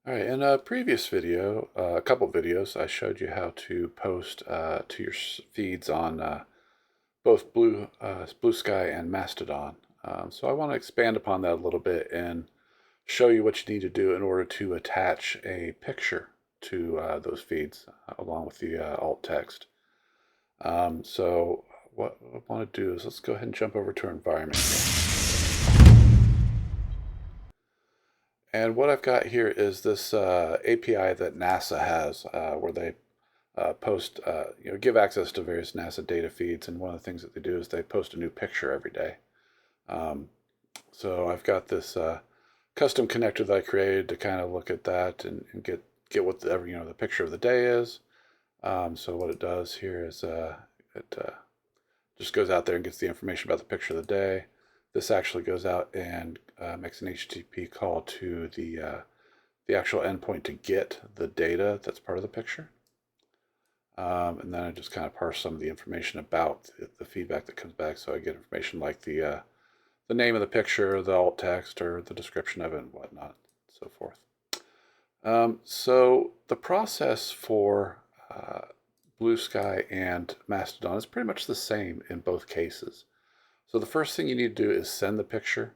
All right, in a previous video, a couple videos, I showed you how to post to your feeds on both Blue Sky and Mastodon. So I want to expand upon that a little bit and show you what you need to do in order to attach a picture to those feeds along with the alt text. So what I want to do is let's go ahead and jump over to our environment here. And what I've got here is this API that NASA has, where they give access to various NASA data feeds. And one of the things that they do is they post a new picture every day. Um, so I've got this custom connector that I created to kind of look at that and get what the picture of the day is. So what it does here is it just goes out there and gets the information about the picture of the day. This actually goes out and makes an HTTP call to the actual endpoint to get the data that's part of the picture. And then I just kind of parse some of the information about the feedback that comes back. So I get information like the name of the picture, the alt text, or the description of it, and whatnot, and so forth. So the process for BlueSky and Mastodon is pretty much the same in both cases. So the first thing you need to do is send the picture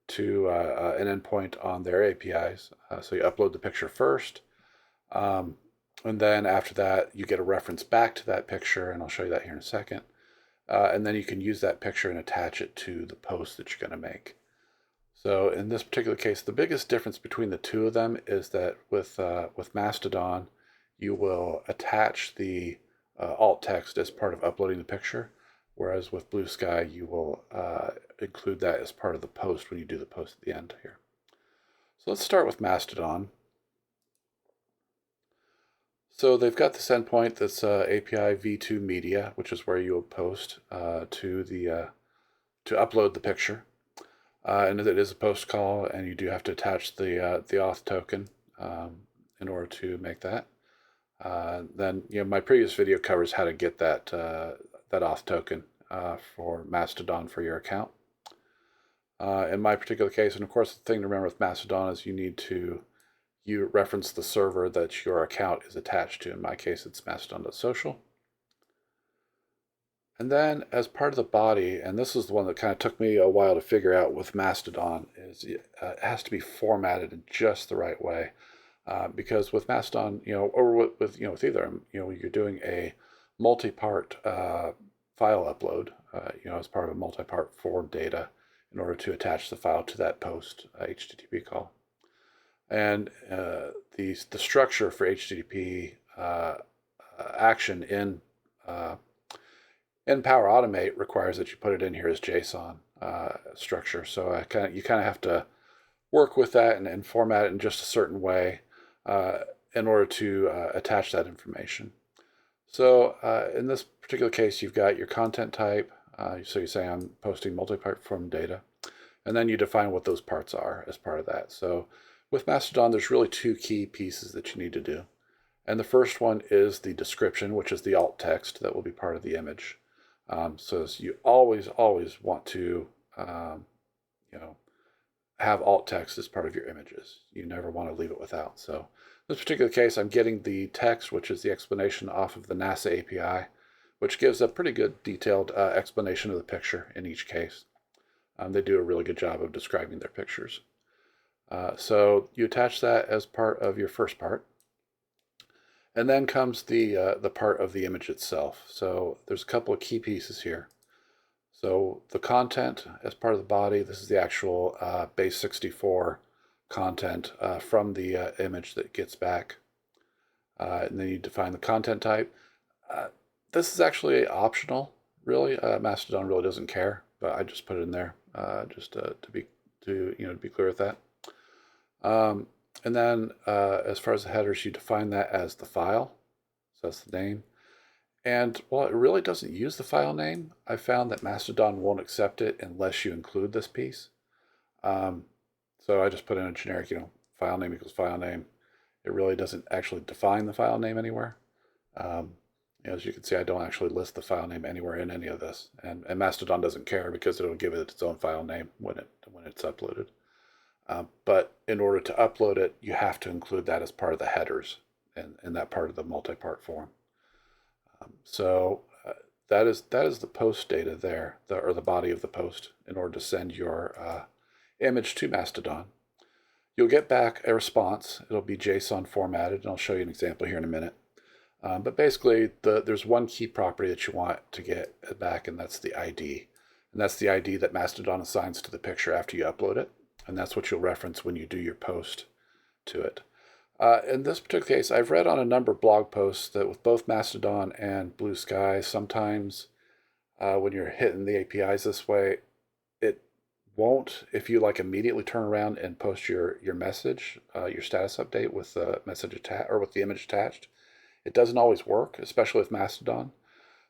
to an endpoint on their APIs. So you upload the picture first, and then after that you get a reference back to that picture, and I'll show you that here in a second. And then you can use that picture and attach it to the post that you're going to make. So in this particular case, the biggest difference between the two of them is that with Mastodon, you will attach the alt text as part of uploading the picture, whereas with BlueSky, you will include that as part of the post when you do the post at the end here. So let's start with Mastodon. So they've got this endpoint that's API v2 media, which is where you will post to upload the picture. And it is a post call, and you do have to attach the auth token in order to make that. Then my previous video covers how to get that auth token for Mastodon for your account. In my particular case, and of course the thing to remember with Mastodon is you reference the server that your account is attached to. In my case, it's mastodon.social. And then as part of the body, and this is the one that kind of took me a while to figure out with Mastodon, is it has to be formatted in just the right way. Because with Mastodon, or with either, you're doing a multi-part file upload, as part of a multi-part form data in order to attach the file to that post HTTP call. And the structure for HTTP action in Power Automate requires that you put it in here as JSON structure. So you kind of have to work with that and format it in just a certain way in order to attach that information. So in this particular case, you've got your content type. So you say I'm posting multi-part form data, and then you define what those parts are as part of that. So with Mastodon, there's really two key pieces that you need to do. And the first one is the description, which is the alt text that will be part of the image. So you always want to have alt text as part of your images. You never want to leave it without. So in this particular case, I'm getting the text, which is the explanation off of the NASA API, which gives a pretty good detailed explanation of the picture in each case. They do a really good job of describing their pictures. So you attach that as part of your first part. And then comes the part of the image itself. So there's a couple of key pieces here. So the content as part of the body, this is the actual base 64 content from the image that gets back. And then you define the content type. This is actually optional, really. Mastodon really doesn't care, but I just put it in there just to be clear with that. And then as far as the headers, you define that as the file. So that's the name. And while it really doesn't use the file name, I found that Mastodon won't accept it unless you include this piece. So I just put in a generic, file name equals file name. It really doesn't actually define the file name anywhere. As you can see, I don't actually list the file name anywhere in any of this. And Mastodon doesn't care because it'll give it its own file name when it's uploaded. But in order to upload it, you have to include that as part of the headers and that part of the multi-part form. So that is the post data there, or the body of the post, in order to send your image to Mastodon. You'll get back a response. It'll be JSON formatted, and I'll show you an example here in a minute. But basically, there's one key property that you want to get back, and that's the ID. And that's the ID that Mastodon assigns to the picture after you upload it. And that's what you'll reference when you do your post to it. In this particular case, I've read on a number of blog posts that with both Mastodon and BlueSky, sometimes when you're hitting the APIs this way, it won't, if you like immediately turn around and post your message, your status update with the message attached or with the image attached, it doesn't always work, especially with Mastodon.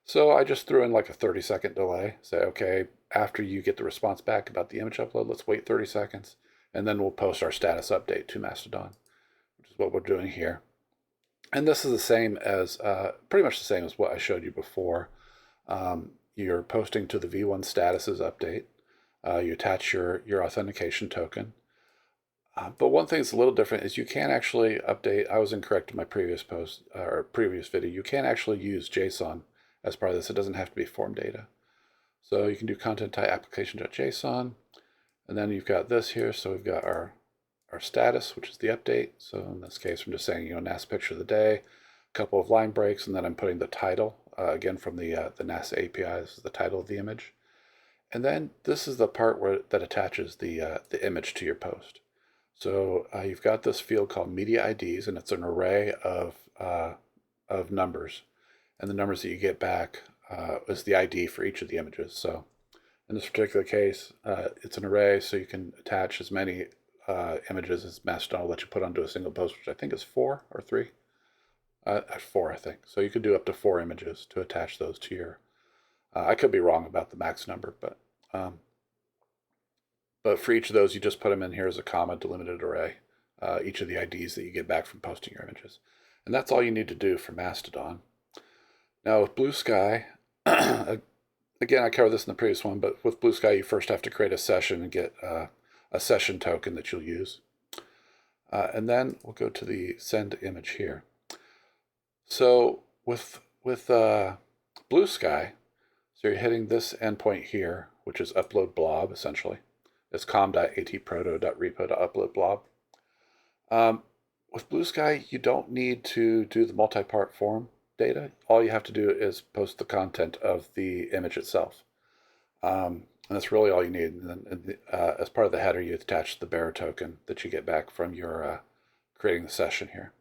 So I just threw in like a 30-second delay. Say, okay, after you get the response back about the image upload, let's wait 30 seconds, and then we'll post our status update to Mastodon, which is what we're doing here. And this is the same as, pretty much the same as what I showed you before. You're posting to the V1 statuses update. You attach your authentication token. But one thing that's a little different is you can actually update. I was incorrect in my previous post or previous video. You can actually use JSON as part of this. It doesn't have to be form data. So you can do content type application.json, and then you've got this here. So we've got our status, which is the update. So in this case, I'm just saying, NASA picture of the day, a couple of line breaks, and then I'm putting the title again from the NASA API. This is the title of the image, and then this is the part that attaches the image to your post. So you've got this field called media IDs, and it's an array of numbers, and the numbers that you get back is the ID for each of the images. So in this particular case, it's an array, so you can attach as many images as Mastodon will let you put onto a single post, which I think is 4 or 3. 4, I think. So you could do up to 4 images to attach those to your. I could be wrong about the max number, but for each of those, you just put them in here as a comma delimited array, each of the IDs that you get back from posting your images. And that's all you need to do for Mastodon. Now with BlueSky, again, I covered this in the previous one, but with BlueSky, you first have to create a session and get a session token that you'll use. And then we'll go to the send image here. So with BlueSky, so you're hitting this endpoint here, which is upload blob, essentially. It's com.atproto.repo.upload blob. With BlueSky, you don't need to do the multi-part form data. All you have to do is post the content of the image itself. And that's really all you need. And then as part of the header, you attach the bearer token that you get back from your creating the session here.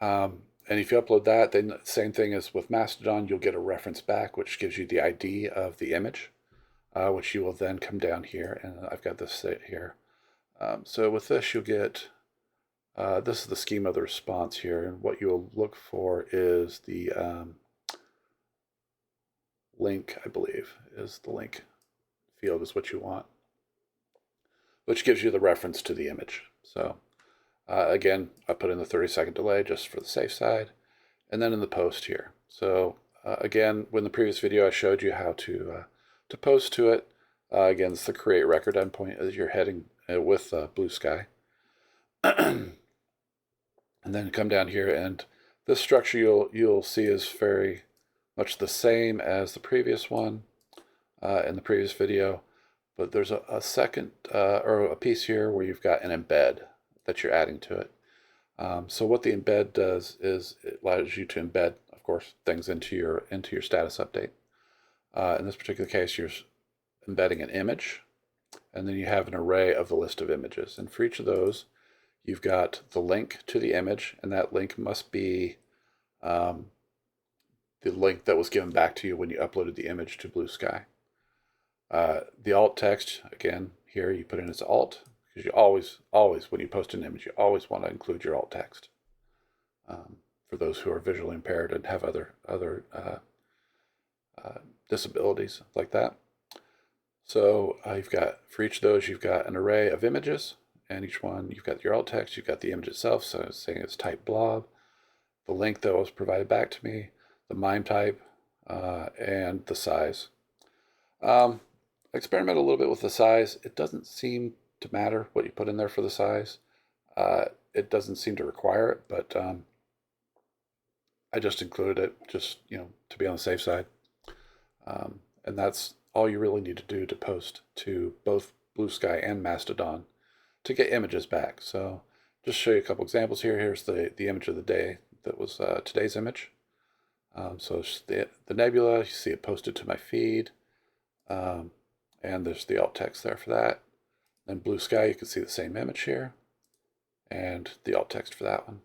And if you upload that, then the same thing as with Mastodon, you'll get a reference back, which gives you the ID of the image, which you will then come down here. And I've got this here. So with this, you'll get, this is the schema of the response here. And what you'll look for is the link, I believe, is the link field is what you want, which gives you the reference to the image. So again, I put in the 30-second delay just for the safe side, and then in the post here. So again, in the previous video, I showed you how to post to it. Again, it's the create record endpoint as you're heading with BlueSky. And then come down here, and this structure you'll see is very much the same as the previous one in the previous video, but there's a second or a piece here where you've got an embed that you're adding to it. So what the embed does is it allows you to embed, of course, things into your status update. In this particular case, you're embedding an image, and then you have an array of the list of images. And for each of those, you've got the link to the image, and that link must be the link that was given back to you when you uploaded the image to BlueSky. The alt text, again, here you put in as alt, because you always, when you post an image, you always want to include your alt text for those who are visually impaired and have other disabilities like that. So you've got, for each of those, you've got an array of images, and each one, you've got your alt text, you've got the image itself, so it's saying it's type blob, the link that was provided back to me, the MIME type, and the size. Experiment a little bit with the size. It doesn't seem to matter what you put in there for the size. It doesn't seem to require it, but I just included it just, to be on the safe side. And that's all you really need to do to post to both BlueSky and Mastodon to get images back. So just show you a couple examples here. Here's the image of the day that was today's image. So it's the nebula, you see it posted to my feed. And there's the alt text there for that. Then BlueSky, you can see the same image here. And the alt text for that one.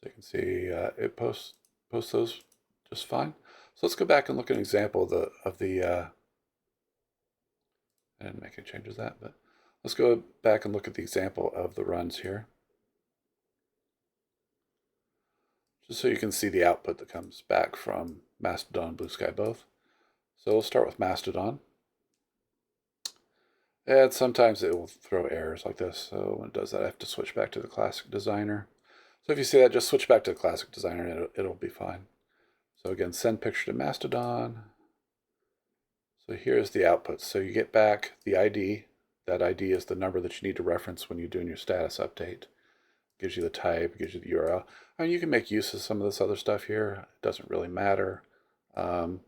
So you can see it posts those just fine. So let's go back and look at an example of the I didn't make any changes to that, but let's go back and look at the example of the runs here. Just so you can see the output that comes back from Mastodon and BlueSky both. So we'll start with Mastodon. And sometimes it will throw errors like this. So when it does that, I have to switch back to the classic designer. So if you see that, just switch back to the classic designer and it'll be fine. So again, send picture to Mastodon. So here's the output. So you get back the ID. That ID is the number that you need to reference when you're doing your status update. Gives you the type, gives you the URL. I mean, you can make use of some of this other stuff here. It doesn't really matter. And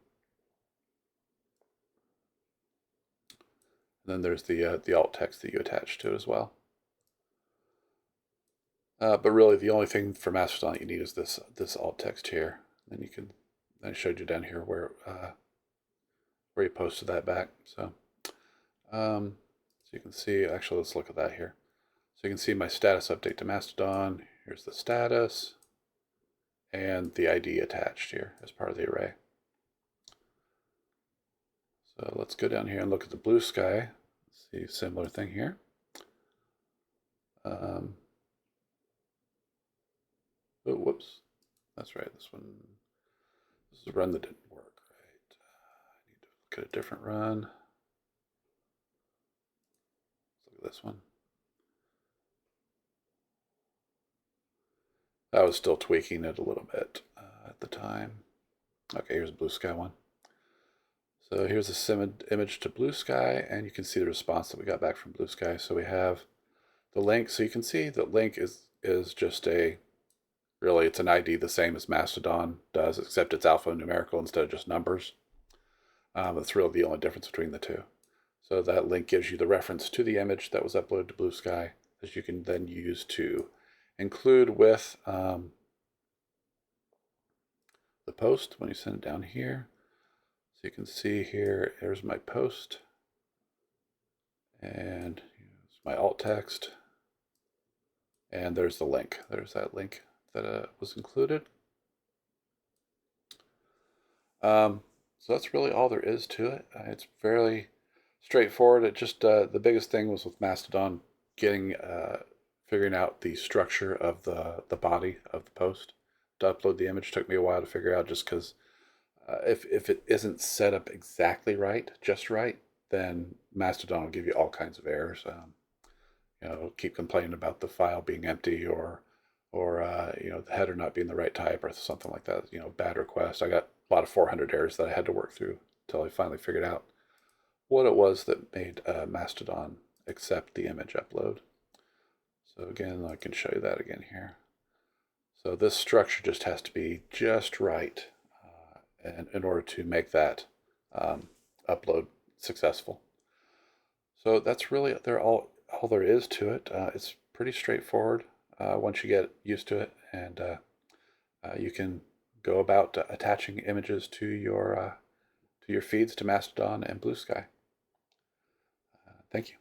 then there's the alt text that you attach to it as well. But really, the only thing for Mastodon you need is this alt text here. Then you can. I showed you down here where you posted that back. So you can see. Actually, let's look at that here. So you can see my status update to Mastodon. Here's the status and the ID attached here as part of the array. So let's go down here and look at the BlueSky. See a similar thing here. Oh, whoops. That's right. This is a run that didn't work, right? I need to look at a different run. Let's look at this one. I was still tweaking it a little bit at the time. Okay, here's a BlueSky one. So here's a image to BlueSky, and you can see the response that we got back from BlueSky. So we have the link. So you can see the link is just really it's an ID the same as Mastodon does, except it's alphanumerical instead of just numbers. That's really the only difference between the two. So that link gives you the reference to the image that was uploaded to BlueSky that you can then use to include with the post when you send it down here. So you can see here, here's my post, and here's my alt text, and there's the link. There's that link that was included. So that's really all there is to it. It's fairly straightforward. It just the biggest thing was with Mastodon figuring out the structure of the body of the post. To upload the image took me a while to figure out, just because if it isn't set up exactly right, just right, then Mastodon will give you all kinds of errors. Keep complaining about the file being empty or the header not being the right type or something like that. Bad request. I got a lot of 400 errors that I had to work through until I finally figured out what it was that made Mastodon accept the image upload. So again, I can show you that again here. So this structure just has to be just right and in order to make that upload successful. So that's really all there is to it. It's pretty straightforward once you get used to it, and you can go about attaching images to your feeds to Mastodon and BlueSky. Thank you.